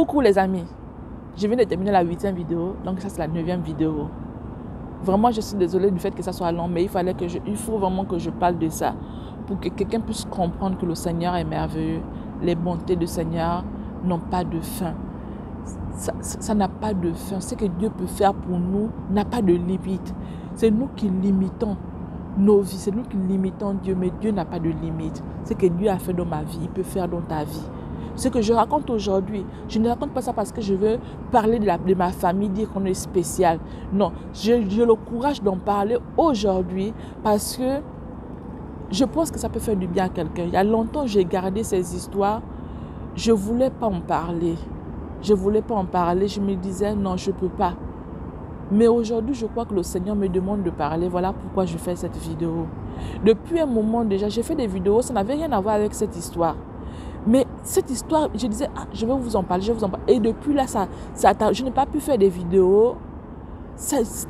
Coucou les amis, je viens de terminer la 8e vidéo, donc ça c'est la 9e vidéo. Vraiment je suis désolée du fait que ça soit long, mais il faut vraiment que je parle de ça pour que quelqu'un puisse comprendre que le Seigneur est merveilleux. Les bontés du Seigneur n'ont pas de fin. Ça n'a pas de fin. Ce que Dieu peut faire pour nous n'a pas de limite. C'est nous qui limitons nos vies, c'est nous qui limitons Dieu, mais Dieu n'a pas de limite. Ce que Dieu a fait dans ma vie, il peut faire dans ta vie. Ce que je raconte aujourd'hui, je ne raconte pas ça parce que je veux parler de ma famille, dire qu'on est spécial. Non, j'ai le courage d'en parler aujourd'hui parce que je pense que ça peut faire du bien à quelqu'un. Il y a longtemps, j'ai gardé ces histoires. Je ne voulais pas en parler. Je ne voulais pas en parler. Je me disais, non, je ne peux pas. Mais aujourd'hui, je crois que le Seigneur me demande de parler. Voilà pourquoi je fais cette vidéo. Depuis un moment déjà, j'ai fait des vidéos, ça n'avait rien à voir avec cette histoire. Mais cette histoire, je disais, ah, je vais vous en parler, je vais vous en parler. Et depuis là, je n'ai pas pu faire des vidéos.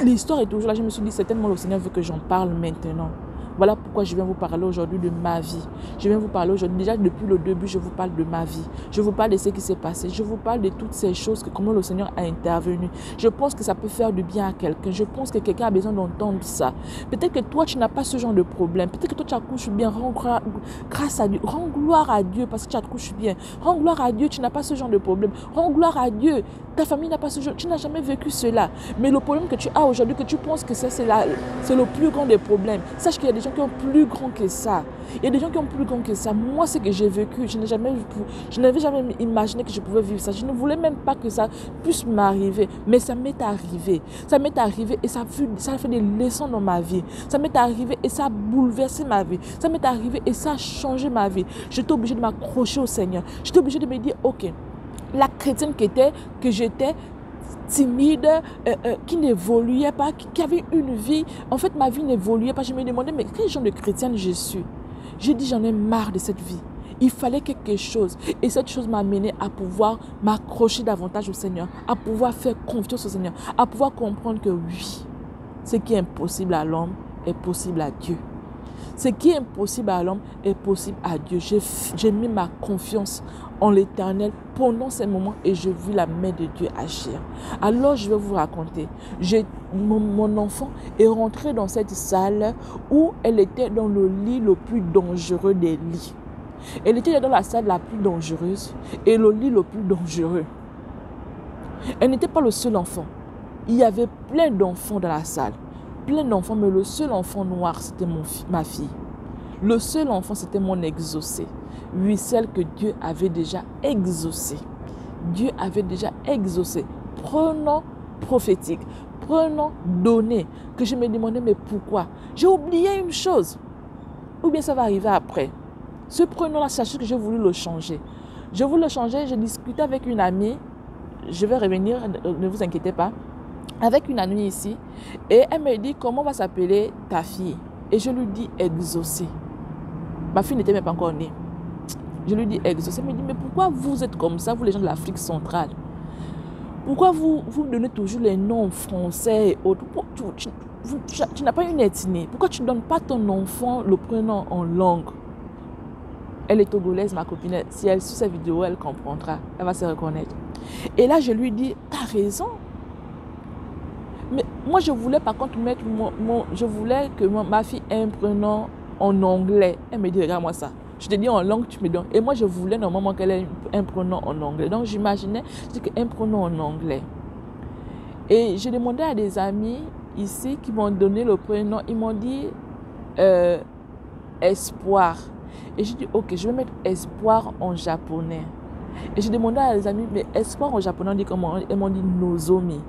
L'histoire est toujours là. Je me suis dit, certainement le Seigneur veut que j'en parle maintenant. Voilà pourquoi je viens vous parler aujourd'hui de ma vie. Je viens vous parler aujourd'hui, déjà depuis le début, je vous parle de ma vie. Je vous parle de ce qui s'est passé. Je vous parle de toutes ces choses, comment le Seigneur a intervenu. Je pense que ça peut faire du bien à quelqu'un. Je pense que quelqu'un a besoin d'entendre ça. Peut-être que toi, tu n'as pas ce genre de problème. Peut-être que toi, tu accouches bien. Rends grâce à Dieu. Rends gloire à Dieu parce que tu accouches bien. Rends gloire à Dieu, tu n'as pas ce genre de problème. Rends gloire à Dieu. Ta famille n'a pas ce genre. Tu n'as jamais vécu cela. Mais le problème que tu as aujourd'hui, que tu penses que c'est le plus grand des problèmes. Sache qu'il y a des gens qui ont plus grand que ça. Il y a des gens qui ont plus grand que ça. Moi, ce que j'ai vécu, je n'avais jamais imaginé que je pouvais vivre ça. Je ne voulais même pas que ça puisse m'arriver. Mais ça m'est arrivé. Ça m'est arrivé et ça a fait des leçons dans ma vie. Ça m'est arrivé et ça a bouleversé ma vie. Ça m'est arrivé et ça a changé ma vie. J'étais obligée de m'accrocher au Seigneur. J'étais obligée de me dire, ok, la chrétienne que j'étais, timide, qui n'évoluait pas, qui avait une vie. En fait, ma vie n'évoluait pas. Je me demandais, mais quel genre de chrétienne je suis? J'ai dit, j'en ai marre de cette vie. Il fallait quelque chose. Et cette chose m'a amené à pouvoir m'accrocher davantage au Seigneur, à pouvoir faire confiance au Seigneur, à pouvoir comprendre que oui, ce qui est impossible à l'homme est possible à Dieu. Ce qui est impossible à l'homme est possible à Dieu. J'ai mis ma confiance en l'Éternel pendant ces moments et je vis la main de Dieu agir. Alors je vais vous raconter. Mon enfant est rentré dans cette salle où elle était dans le lit le plus dangereux des lits. Elle était dans la salle la plus dangereuse et le lit le plus dangereux. Elle n'était pas le seul enfant. Il y avait plein d'enfants dans la salle. Plein d'enfants, mais le seul enfant noir, c'était ma fille. Le seul enfant, c'était mon exaucé. Oui, celle que Dieu avait déjà exaucée. Dieu avait déjà exaucé. Prenons prophétique, prenons donné, que je me demandais, mais pourquoi? J'ai oublié une chose. Ou bien ça va arriver après. Ce prénom-là, sachez que j'ai voulu le changer. Je voulais le changer, j'ai discuté avec une amie. Je vais revenir, ne vous inquiétez pas. Avec une amie ici. Et elle me dit, comment va s'appeler ta fille? Et je lui dis, exaucée. Ma fille n'était même pas encore née. Je lui dis, exaucée. Elle me dit, mais pourquoi vous êtes comme ça, vous les gens de l'Afrique centrale? Pourquoi vous donnez toujours les noms français et autres? Tu n'as pas une ethnie. Pourquoi tu ne donnes pas ton enfant le prénom en langue? Elle est togolaise, ma copine. Si elle suit cette vidéo, elle comprendra. Elle va se reconnaître. Et là, je lui dis, tu as raison. Mais moi, je voulais par contre mettre je voulais que ma fille ait un prénom en anglais. Elle me dit, regarde-moi ça. Je te dis en langue, tu me donnes. Et moi, je voulais normalement qu'elle ait un prénom en anglais. Donc, j'imaginais un prénom en anglais. Et j'ai demandé à des amis ici qui m'ont donné le prénom. Ils m'ont dit Espoir. Et j'ai dit, ok, je vais mettre Espoir en japonais. Et j'ai demandé à des amis, mais Espoir en japonais, on dit comment? Ils m'ont dit Nozomi.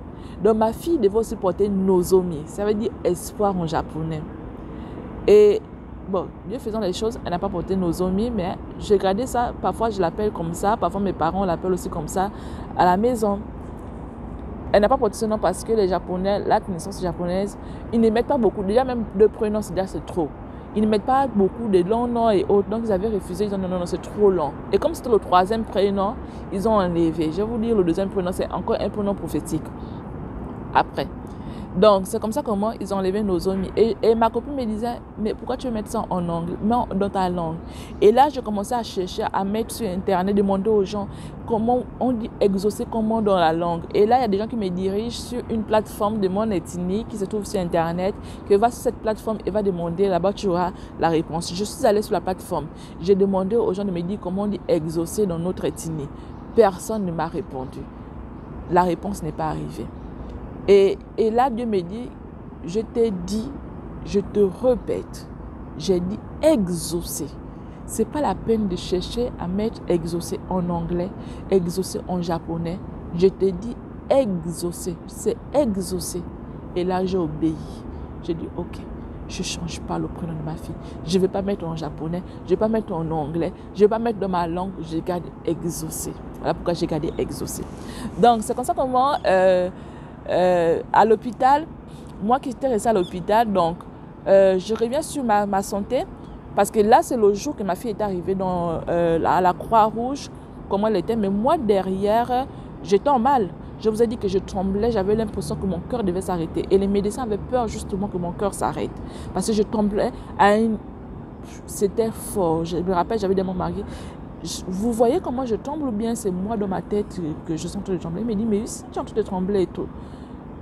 Donc, ma fille devait aussi porter Nozomi. Ça veut dire espoir en japonais. Et bon, Dieu faisant les choses, elle n'a pas porté Nozomi, mais j'ai gardé ça. Parfois, je l'appelle comme ça. Parfois, mes parents l'appellent aussi comme ça à la maison. Elle n'a pas porté ce nom parce que les Japonais, la naissance japonaise, ils ne mettent pas beaucoup. Déjà, même deux prénoms, c'est trop. Ils ne mettent pas beaucoup de longs noms et autres. Donc, ils avaient refusé. Ils ont dit non, c'est trop long. Et comme c'était le troisième prénom, ils ont enlevé. Je vais vous dire, le deuxième prénom, c'est encore un prénom prophétique. Après. Donc, c'est comme ça comment ils ont enlevé nos omis. Et ma copine me disait, mais pourquoi tu veux mettre ça en anglais, non, dans ta langue? Et là, je commençais à chercher, à mettre sur Internet, demander aux gens comment on dit exaucer, comment dans la langue. Et là, il y a des gens qui me dirigent sur une plateforme de mon ethnie qui se trouve sur Internet, que va sur cette plateforme et va demander, là-bas, tu auras la réponse. Je suis allée sur la plateforme. J'ai demandé aux gens de me dire comment on dit exaucer dans notre ethnie. Personne ne m'a répondu. La réponse n'est pas arrivée. Et là, Dieu me dit, je t'ai dit, je te répète, j'ai dit exaucer. Ce n'est pas la peine de chercher à mettre exaucer en anglais, exaucer en japonais. Je te dis exaucer, c'est exaucer. Et là, j'ai obéi. J'ai dit, ok, je ne change pas le prénom de ma fille. Je ne vais pas mettre en japonais, je ne vais pas mettre en anglais, je ne vais pas mettre dans ma langue, je garde exaucer. Voilà pourquoi j'ai gardé exaucer. Donc, c'est comme ça comment... à l'hôpital, moi qui étais restée à l'hôpital, donc je reviens sur ma santé, parce que là c'est le jour que ma fille est arrivée à la Croix-Rouge, comment elle était, mais moi derrière, j'étais en mal. Je vous ai dit que je tremblais, j'avais l'impression que mon cœur devait s'arrêter. Et les médecins avaient peur justement que mon cœur s'arrête, parce que je tremblais à une... C'était fort. Je me rappelle, j'avais dit à mon mari, vous voyez comment je tremble ou bien c'est moi dans ma tête que je sens en train de trembler? Il me dit, mais si tu es en train de trembler et tout.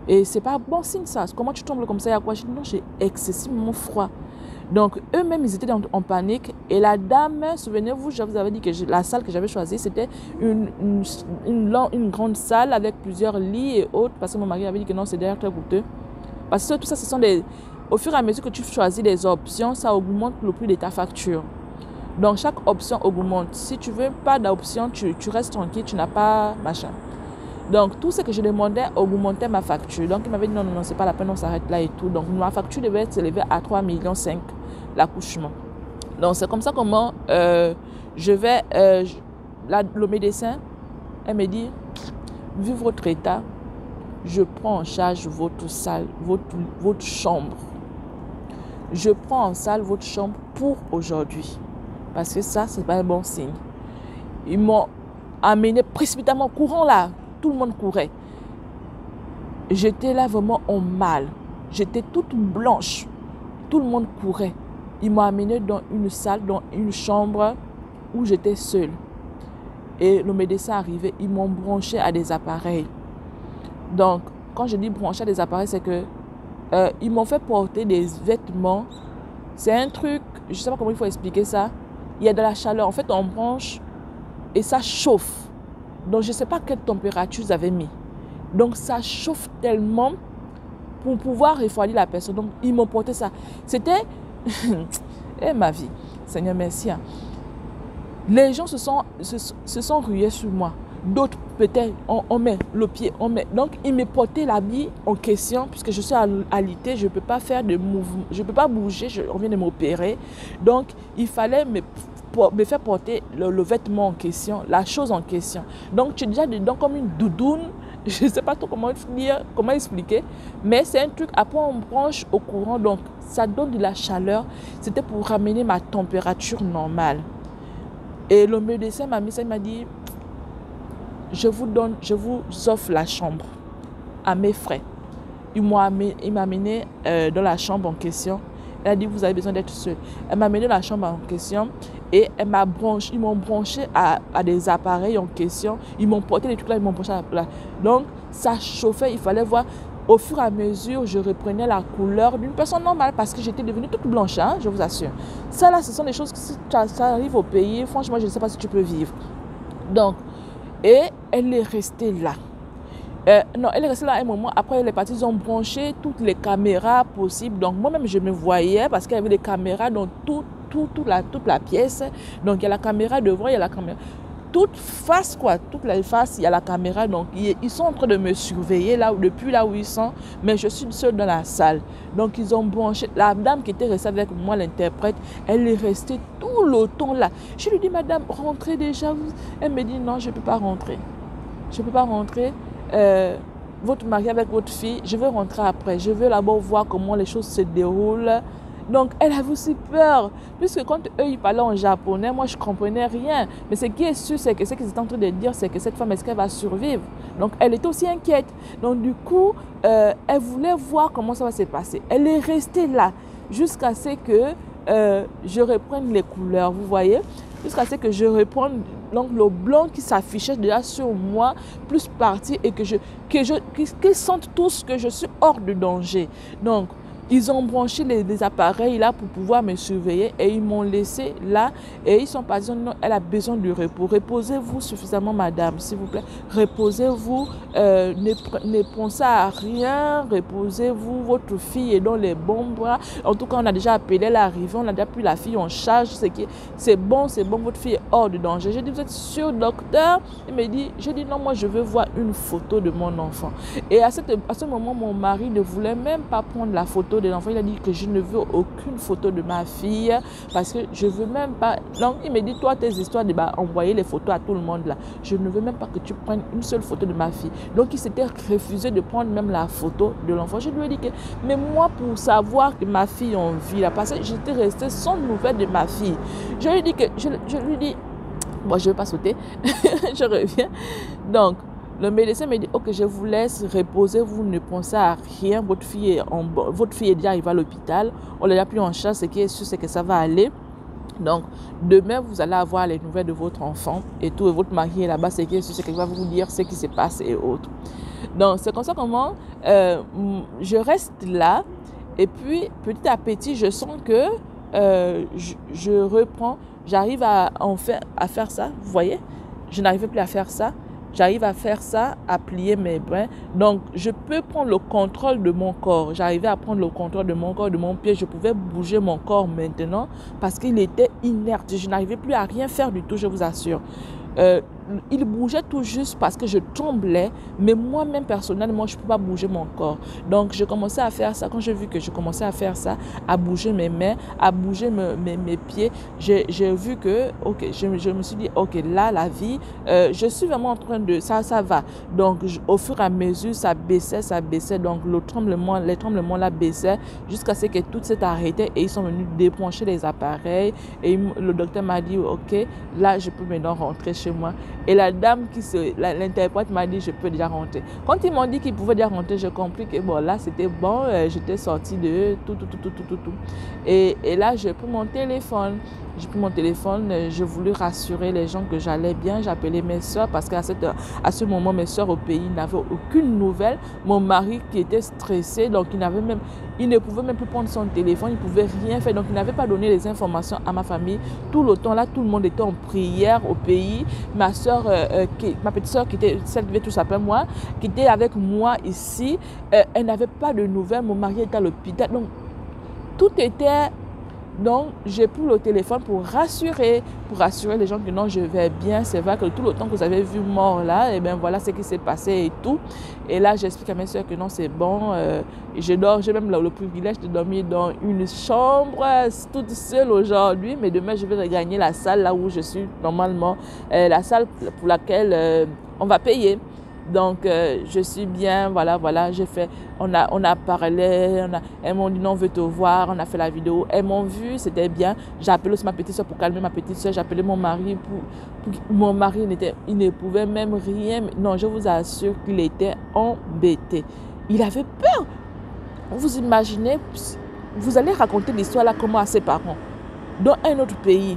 Et c'est pas bon signe ça. Comment tu trembles comme ça? Il y a quoi? Je dis, non, j'ai excessivement froid. Donc eux-mêmes, ils étaient en panique. Et la dame, souvenez-vous, je vous avais dit que la salle que j'avais choisie, c'était une grande salle avec plusieurs lits et autres. Parce que mon mari avait dit que non, c'est d'ailleurs très coûteux. Parce que tout ça, ce sont des... Au fur et à mesure que tu choisis des options, ça augmente le prix de ta facture. Donc, chaque option augmente. Si tu veux pas d'option, tu restes tranquille, tu n'as pas machin. Donc, tout ce que je demandais augmentait ma facture. Donc, il m'avait dit non, non, non, c'est pas la peine, on s'arrête là et tout. Donc, ma facture devait s'élever à 3,5 millions l'accouchement. Donc, c'est comme ça comment je vais... le médecin, elle me dit, vu votre état, je prends en charge votre salle, votre chambre. Je prends en salle votre chambre pour aujourd'hui. Parce que ça, c'est pas un bon signe. Ils m'ont amené précipitamment courant là. Tout le monde courait. J'étais là vraiment en mal. J'étais toute blanche. Tout le monde courait. Ils m'ont amené dans une salle, dans une chambre où j'étais seule. Et le médecin arrivait, ils m'ont branché à des appareils. Donc, quand je dis branché à des appareils, c'est que ils m'ont fait porter des vêtements. C'est un truc, je ne sais pas comment il faut expliquer ça. Il y a de la chaleur. En fait, on branche et ça chauffe. Donc, je ne sais pas quelle température ils avaient mis. Donc, ça chauffe tellement pour pouvoir refroidir la personne. Donc, ils m'ont porté ça. C'était... Eh, ma vie, Seigneur, merci. Hein. Les gens se sont rués sur moi. D'autres, peut-être, on met le pied, on met. Donc, ils me portaient l'habit en question, puisque je suis alité, je ne peux pas faire de mouvement, je ne peux pas bouger, on vient de m'opérer. Donc, il fallait me faire porter le vêtement en question, la chose en question. Donc, tu es déjà dedans comme une doudoune. Je ne sais pas trop comment dire, comment expliquer, mais c'est un truc, après on branche au courant, donc ça donne de la chaleur. C'était pour ramener ma température normale. Et le médecin m'a mis ça, il m'a dit, je vous offre la chambre à mes frais. Il m'a amené dans la chambre en question. Elle a dit, vous avez besoin d'être seul. Elle m'a amené dans la chambre en question et ils m'ont branché à des appareils en question. Ils m'ont porté les trucs là, ils m'ont branché à la... Donc, ça chauffait, il fallait voir. Au fur et à mesure, je reprenais la couleur d'une personne normale parce que j'étais devenue toute blanche, hein, je vous assure. Ça là, ce sont des choses que si ça arrive au pays, franchement, je ne sais pas si tu peux vivre. Donc, et elle est restée là. Non, elle est restée là un moment. Après, elle est partie, ils ont branché toutes les caméras possibles. Donc, moi-même, je me voyais parce qu'il y avait des caméras dans toute la pièce. Donc, il y a la caméra devant, il y a la caméra... Toute face, quoi. Toute la face, il y a la caméra. Donc, ils sont en train de me surveiller là, depuis là où ils sont. Mais je suis seule dans la salle. Donc, ils ont branché. La dame qui était restée avec moi, l'interprète, elle est restée tout le temps là. Je lui dis, madame, rentrez déjà. Elle me dit, non, je ne peux pas rentrer. Je ne peux pas rentrer. Votre mari avec votre fille, je veux rentrer après. Je veux d'abord voir comment les choses se déroulent. Donc, elle avait aussi peur. Puisque quand eux, ils parlaient en japonais, moi, je ne comprenais rien. Mais ce qui est sûr, c'est que ce qu'ils étaient en train de dire, c'est que cette femme, est-ce qu'elle va survivre? Donc, elle était aussi inquiète. Donc, du coup, elle voulait voir comment ça va se passer. Elle est restée là jusqu'à ce que je reprenne les couleurs, vous voyez? Jusqu'à ce que je reprenne donc, le blanc qui s'affichait déjà sur moi, plus parti, et qu'ils sentent tous que je suis hors de danger. Donc, ils ont branché les appareils là pour pouvoir me surveiller et ils m'ont laissé là et ils sont partis. Non, elle a besoin de repos. Reposez-vous suffisamment, madame, s'il vous plaît. Reposez-vous, ne pensez à rien. Reposez-vous, votre fille est dans les bons bras. En tout cas, on a déjà appelé l'arrivée, on a déjà pris la fille en charge. C'est bon, votre fille est hors de danger. J'ai dit, vous êtes sûr, docteur? Il me dit, j'ai dit non, moi je veux voir une photo de mon enfant. Et à ce moment, mon mari ne voulait même pas prendre la photo de l'enfant. Il a dit que je ne veux aucune photo de ma fille parce que je veux même pas. Donc il me dit, toi tes histoires de envoyer les photos à tout le monde là, je ne veux même pas que tu prennes une seule photo de ma fille. Donc il s'était refusé de prendre même la photo de l'enfant. Je lui ai dit que, mais moi pour savoir que ma fille en vie là, parce que j'étais restée sans nouvelles de ma fille, je lui dis que je lui dis, bon, je ne vais pas sauter, je reviens. Donc le médecin me dit, ok, je vous laisse reposer, vous ne pensez à rien, votre fille est déjà arrivée à l'hôpital, on l'a déjà pris en charge, ce qui est sûr, c'est que ça va aller. Donc, demain, vous allez avoir les nouvelles de votre enfant et tout, et votre mari est là-bas, ce qui est sûr, c'est qu'il va vous dire ce qui se passe et autres. Donc, c'est comme ça comment je reste là, et puis, petit à petit, je sens que je reprends, j'arrive à faire ça, vous voyez, je n'arrivais plus à faire ça. J'arrive à faire ça, à plier mes bras. Donc, je peux prendre le contrôle de mon corps. J'arrivais à prendre le contrôle de mon corps, de mon pied. Je pouvais bouger mon corps maintenant parce qu'il était inerte. Je n'arrivais plus à rien faire du tout, je vous assure. Il bougeait tout juste parce que je tremblais, mais moi-même personnellement, je ne peux pas bouger mon corps. Donc, je commençais à faire ça. Quand j'ai vu que je commençais à faire ça, à bouger mes mains, à bouger mes pieds, j'ai vu que, ok, je me suis dit, ok, là, la vie, je suis vraiment en train de, ça va. Donc, au fur et à mesure, ça baissait. Donc, les tremblements là baissaient jusqu'à ce que tout s'est arrêté et ils sont venus débrancher les appareils. Et le docteur m'a dit, ok, là, je peux maintenant rentrer chez moi. Et la dame l'interprète m'a dit, je peux déjà rentrer. Quand ils m'ont dit qu'ils pouvaient déjà rentrer, j'ai compris que bon, là, c'était bon. J'étais sortie de tout. Et là, j'ai pris mon téléphone. J'ai voulu rassurer les gens que j'allais bien. J'ai appelé mes soeurs parce qu'à ce moment, mes soeurs au pays n'avaient aucune nouvelle. Mon mari qui était stressé, donc il ne pouvait même plus prendre son téléphone, il ne pouvait rien faire. Donc, il n'avait pas donné les informations à ma famille. Tout le temps, là, tout le monde était en prière au pays. Ma petite soeur, celle qui devait tout s'appeler moi, qui était avec moi ici, elle n'avait pas de nouvelles. Mon mari était à l'hôpital. Donc, tout était... Donc, j'ai pris le téléphone pour rassurer les gens que non, je vais bien. C'est vrai que tout le temps que vous avez vu mort là, et bien voilà ce qui s'est passé et tout. Et là, j'explique à mes soeurs que non, c'est bon. J'ai même le privilège de dormir dans une chambre toute seule aujourd'hui. Mais demain, je vais regagner la salle là où je suis normalement. La salle pour laquelle on va payer. Donc, je suis bien, voilà, j'ai fait, on a parlé, elles m'ont dit non, on veut te voir, on a fait la vidéo, elles m'ont vu, c'était bien. J'ai appelé aussi ma petite soeur pour calmer ma petite soeur, j'ai appelé mon mari, mon mari il ne pouvait même rien, non, je vous assure qu'il était embêté. Il avait peur. Vous imaginez, vous allez raconter l'histoire là comment à ses parents, dans un autre pays.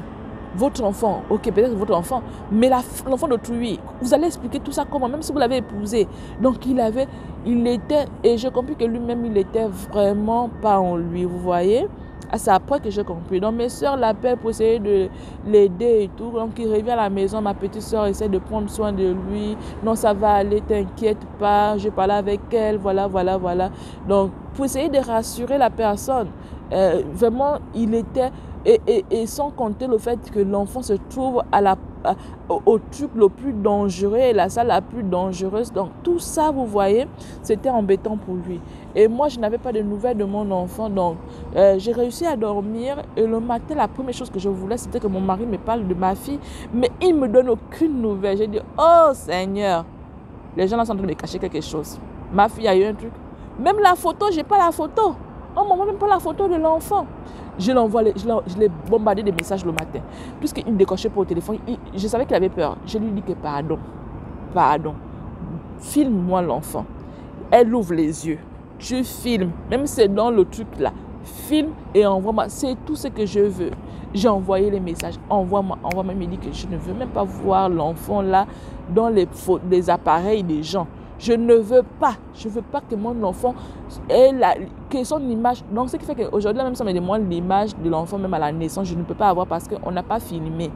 Votre enfant, ok, peut-être votre enfant, mais l'enfant d'autrui, vous allez expliquer tout ça comment, même si vous l'avez épousé. Donc, et j'ai compris que lui-même, il était vraiment pas en lui, vous voyez. C'est après que j'ai compris. Donc, mes soeurs l'appellent pour essayer de l'aider et tout. Donc, il revient à la maison, ma petite soeur essaie de prendre soin de lui. Non, ça va aller, t'inquiète pas, je parle avec elle, voilà. Donc, pour essayer de rassurer la personne, vraiment, il était... Et sans compter le fait que l'enfant se trouve au truc le plus dangereux et la salle la plus dangereuse. Donc tout ça, vous voyez, c'était embêtant pour lui. Et moi, je n'avais pas de nouvelles de mon enfant. Donc j'ai réussi à dormir. Et le matin, la première chose que je voulais, c'était que mon mari me parle de ma fille. Mais il ne me donne aucune nouvelle. J'ai dit, oh Seigneur, les gens là sont en train de me cacher quelque chose. Ma fille a eu un truc. Même la photo, je n'ai pas la photo. On m'envoie même pas la photo de l'enfant. Je l'ai bombardé des messages le matin. Puisqu'il me décochait pour le téléphone, je savais qu'il avait peur. Je lui dis que pardon, filme-moi l'enfant. Elle ouvre les yeux. Tu filmes, même si c'est dans le truc là. Filme et envoie-moi. C'est tout ce que je veux. J'ai envoyé les messages. Envoie-moi. Il me dit que je ne veux même pas voir l'enfant là dans les appareils des gens. Je ne veux pas. Je ne veux pas que mon enfant ait que son image. Donc, ce qui fait qu'aujourd'hui, même si on me demande l'image de l'enfant, même à la naissance, je ne peux pas avoir parce qu'on n'a pas filmé.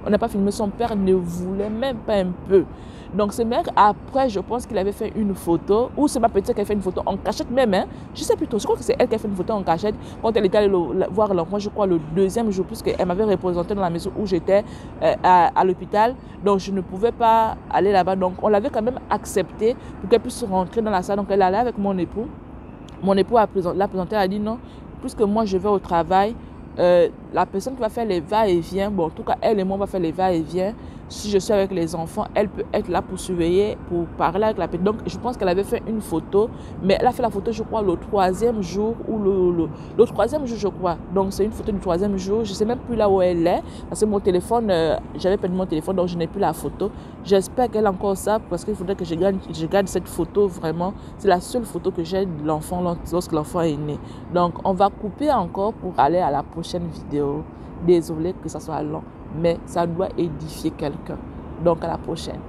On n'a pas filmé. Son père ne voulait même pas un peu. Donc, ce mec, après, je pense qu'il avait fait une photo, ou c'est ma petite qui a fait une photo en cachette même. Hein. Je sais plutôt, je crois que c'est elle qui a fait une photo en cachette quand elle était allée voir l'enfant, je crois, le deuxième jour, puisqu'elle m'avait représenté dans la maison où j'étais à l'hôpital. Donc, je ne pouvais pas aller là-bas. Donc, on l'avait quand même accepté pour qu'elle puisse rentrer dans la salle. Donc, elle allait avec mon époux. Mon époux l'a présenté, elle a dit non, puisque moi, je vais au travail, la personne qui va faire les va-et-vient, bon, en tout cas, elle et moi, on va faire les va-et-vient. Si je suis avec les enfants, elle peut être là pour surveiller, pour parler avec la petite. Donc, je pense qu'elle avait fait une photo, mais elle a fait la photo, je crois, le troisième jour ou le troisième jour, je crois. Donc, c'est une photo du troisième jour. Je ne sais même plus là où elle est, parce que mon téléphone, j'avais perdu mon téléphone, donc je n'ai plus la photo. J'espère qu'elle a encore ça, parce qu'il faudrait que je garde cette photo vraiment. C'est la seule photo que j'ai de l'enfant lorsque l'enfant est né. Donc, on va couper encore pour aller à la prochaine vidéo. Désolée que ça soit long, mais ça doit édifier quelqu'un. Donc, à la prochaine.